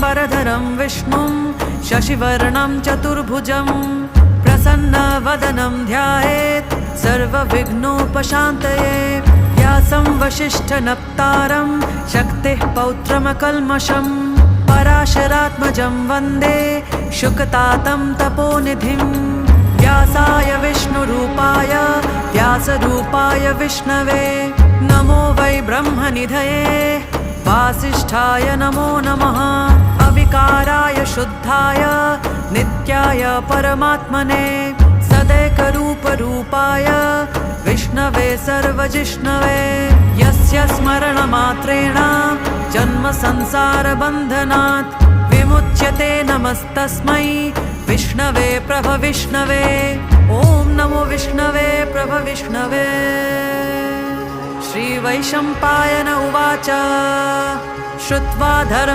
शुक्लाम्बरधरं विष्णुं शशिवर्णं चतुर्भुजं प्रसन्नवदनं ध्यायेत् सर्वविघ्नोपशान्तये। व्यासं वसिष्ठनप्तारं शक्तिः पौत्रमकल्मषं पराशरात्मजं वन्दे शुकतातं तपोनिधिं। व्यासाय विष्णुरूपाय व्यासरूपाय विष्णवे नमो वै ब्रह्मनिधये वासिष्ठाय नमो नमः। अविकाराय शुद्धाय नित्याय परमात्मने सदैकरूपरूपाय विष्णवे सर्वजिष्णवे यस्य स्मरणमात्रेण जन्मसंसारबन्धनात् विमुच्यते। नमस्तस्मै विष्णवे प्रभविष्णवे। ॐ नमो विष्णवे प्रभविष्णवे। श्रीवैशम्पायन उवाच श्रुत्वा धर्म